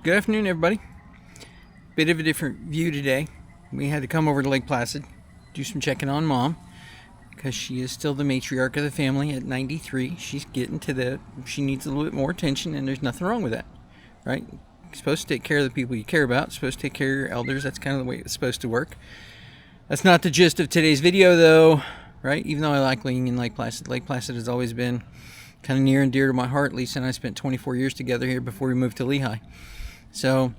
Good afternoon, everybody. Bit of a different view today. We had to come over to Lake Placid, do some checking on Mom, because she is still the matriarch of the family at 93. She's getting to she needs a little bit more attention, and there's nothing wrong with that, right? You're supposed to take care of the people you care about. You're supposed to take care of your elders. That's kind of the way it's supposed to work. That's not the gist of today's video, though, right? Even though I like living in Lake Placid. Lake Placid has always been kind of near and dear to my heart. Lisa and I spent 24 years together here before we moved to Lehigh. So,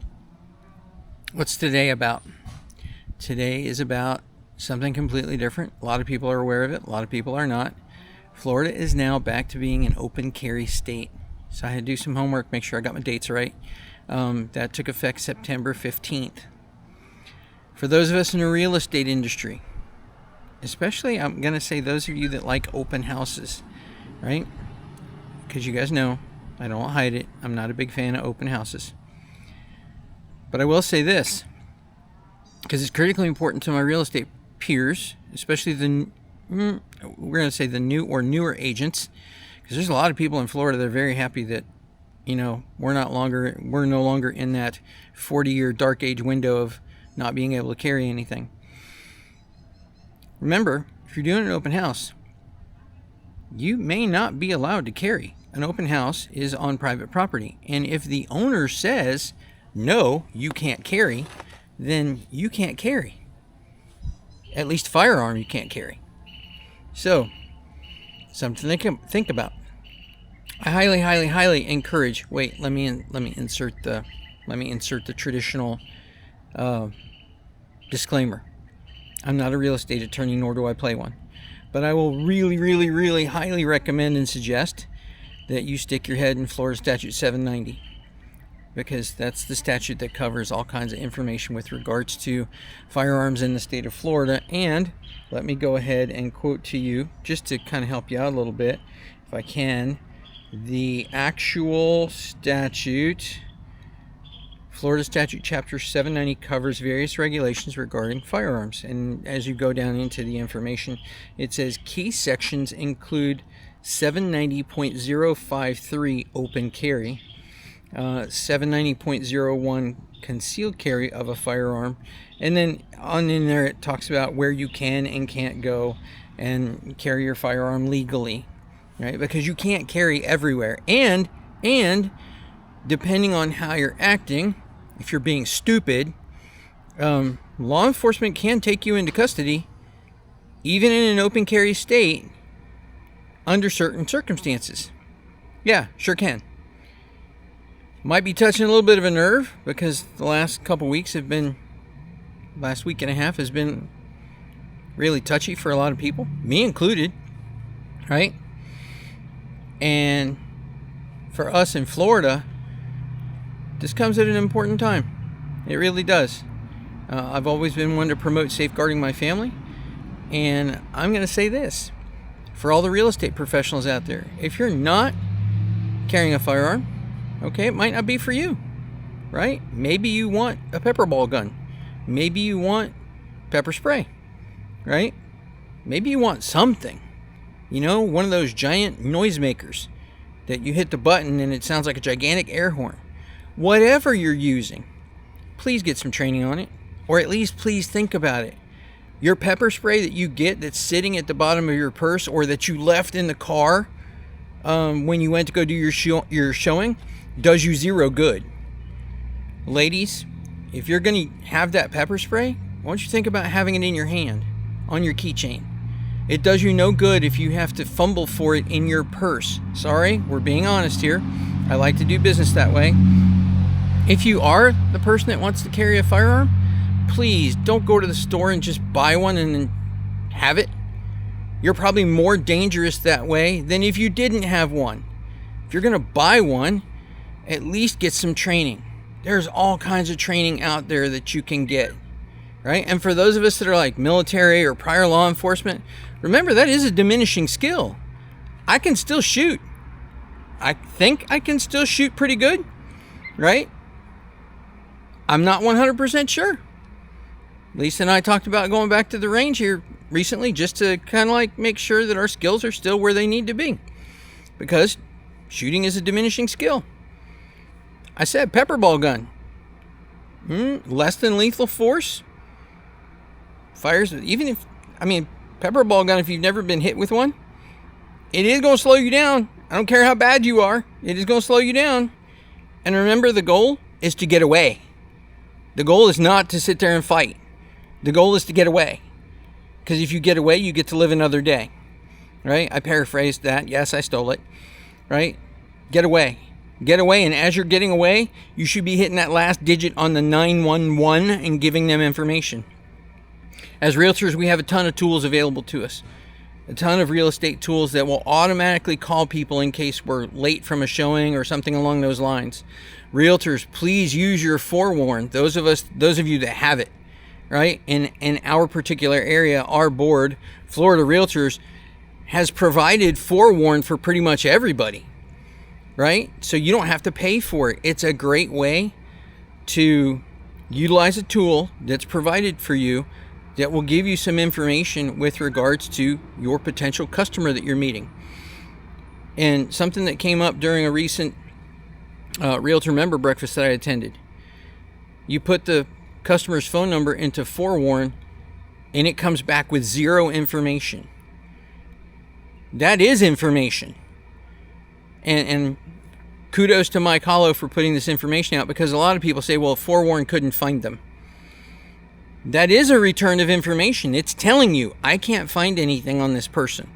what's today about? Today is about something completely different. A lot of people are aware of it. A lot of people are not. Florida is now back to being an open carry state. So I had to do some homework, make sure I got my dates right. That took effect September 15th. For those of us in the real estate industry, especially I'm going to say those of you that like open houses, right? Because you guys know, I don't hide it, I'm not a big fan of open houses. But I will say this, because it's critically important to my real estate peers, especially we're going to say the new or newer agents, because there's a lot of people in Florida that are very happy that, you know, we're no longer in that 40-year dark age window of not being able to carry anything. Remember, if you're doing an open house, you may not be allowed to carry. An open house is on private property, and if the owner says, no, you can't carry, then you can't carry. At least firearm you can't carry. So, something to think about. I highly encourage. Wait, let me insert the traditional disclaimer. I'm not a real estate attorney, nor do I play one, but I will really highly recommend and suggest that you stick your head in Florida Statute 790. Because that's the statute that covers all kinds of information with regards to firearms in the state of Florida. And let me go ahead and quote to you, just to kind of help you out a little bit, if I can, the actual statute. Florida Statute Chapter 790 covers various regulations regarding firearms. And as you go down into the information, it says key sections include 790.053 open carry, 790.01 concealed carry of a firearm, and then on in there it talks about where you can and can't go and carry your firearm legally, right? Because you can't carry everywhere, and depending on how you're acting, if you're being stupid, law enforcement can take you into custody even in an open carry state under certain circumstances. Yeah, sure can. Might be touching a little bit of a nerve because the last week and a half has been really touchy for a lot of people, me included, right? And for us in Florida, this comes at an important time. It really does. I've always been one to promote safeguarding my family, and I'm going to say this for all the real estate professionals out there: if you're not carrying a firearm, okay, it might not be for you, right? Maybe you want a pepper ball gun. Maybe you want pepper spray, right? Maybe you want something, you know, one of those giant noisemakers that you hit the button and it sounds like a gigantic air horn. Whatever you're using, please get some training on it, or at least please think about it. Your pepper spray that you get that's sitting at the bottom of your purse, or that you left in the car when you went to go do your showing, does you zero good. Ladies, if you're going to have that pepper spray, why don't you think about having it in your hand, on your keychain? It does you no good if you have to fumble for it in your purse. Sorry, we're being honest here. I like to do business that way. If you are the person that wants to carry a firearm, please don't go to the store and just buy one and then have it. You're probably more dangerous that way than if you didn't have one. If you're going to buy one, at least get some training. There's all kinds of training out there that you can get, right? And for those of us that are like military or prior law enforcement, remember that is a diminishing skill. I can still shoot. I think I can still shoot pretty good, right? I'm not 100% sure. Lisa and I talked about going back to the range here recently just to kind of like make sure that our skills are still where they need to be, because shooting is a diminishing skill. I said pepper ball gun. Less than lethal force. Fires, even if, pepper ball gun, if you've never been hit with one, it is going to slow you down. I don't care how bad you are. It is going to slow you down. And remember, the goal is to get away. The goal is not to sit there and fight. The goal is to get away. Because if you get away, you get to live another day. Right? I paraphrased that. Yes, I stole it. Right? Get away. Get away. And as you're getting away, you should be hitting that last digit on the 911 and giving them information. As realtors, we have a ton of tools available to us. A ton of real estate tools that will automatically call people in case we're late from a showing or something along those lines. Realtors, please use your forewarn. Those of you that have it, right? In our particular area, our board, Florida Realtors, has provided forewarn for pretty much everybody, right? So you don't have to pay for it. It's a great way to utilize a tool that's provided for you that will give you some information with regards to your potential customer that you're meeting. And something that came up during a recent Realtor member breakfast that I attended. You put the customer's phone number into forewarn and it comes back with 0 information. That is information. And kudos to Mike Hollow for putting this information out, because a lot of people say, well, forewarn couldn't find them. That is a return of information. It's telling you, I can't find anything on this person.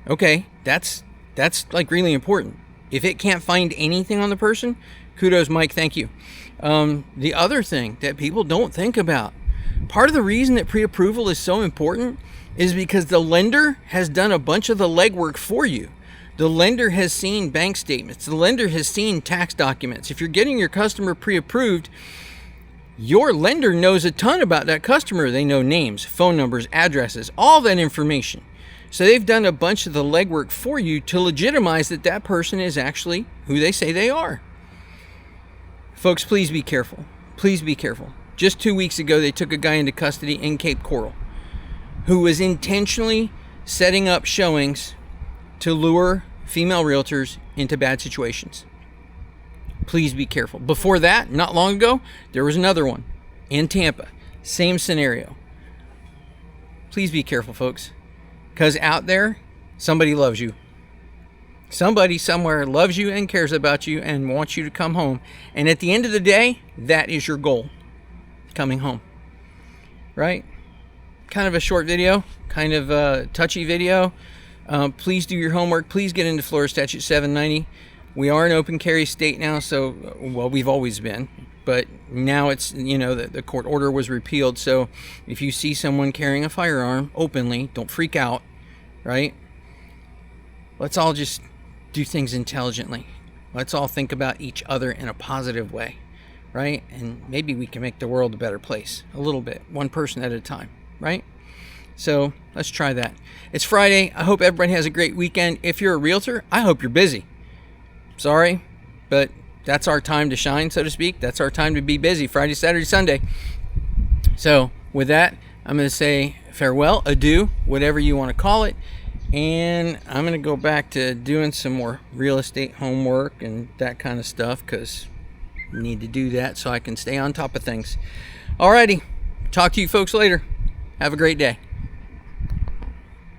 Okay, that's like really important. If it can't find anything on the person, kudos, Mike, thank you. The other thing that people don't think about, part of the reason that pre-approval is so important is because the lender has done a bunch of the legwork for you. The lender has seen bank statements. The lender has seen tax documents. If you're getting your customer pre-approved, your lender knows a ton about that customer. They know names, phone numbers, addresses, all that information. So they've done a bunch of the legwork for you to legitimize that that person is actually who they say they are. Folks, please be careful. Please be careful. Just 2 weeks ago, they took a guy into custody in Cape Coral who was intentionally setting up showings to lure female realtors into bad situations. Please be careful. Before that, not long ago, there was another one in Tampa. Same scenario. Please be careful, folks. Because out there, somebody loves you. Somebody somewhere loves you and cares about you and wants you to come home. And at the end of the day, that is your goal. Coming home. Right? Kind of a short video. Kind of a touchy video. Please do your homework. Please get into Florida Statute 790. We are an open carry state now, so, well, we've always been, but now it's, the court order was repealed. So if you see someone carrying a firearm openly, don't freak out, right? Let's all just do things intelligently. Let's all think about each other in a positive way, right? And maybe we can make the world a better place a little bit, one person at a time, right? So let's try that. It's Friday. I hope everybody has a great weekend. If you're a realtor, I hope you're busy. Sorry, but that's our time to shine, so to speak. That's our time to be busy, Friday, Saturday, Sunday. So with that, I'm going to say farewell, adieu, whatever you want to call it. And I'm going to go back to doing some more real estate homework and that kind of stuff, because I need to do that so I can stay on top of things. Alrighty, talk to you folks later. Have a great day.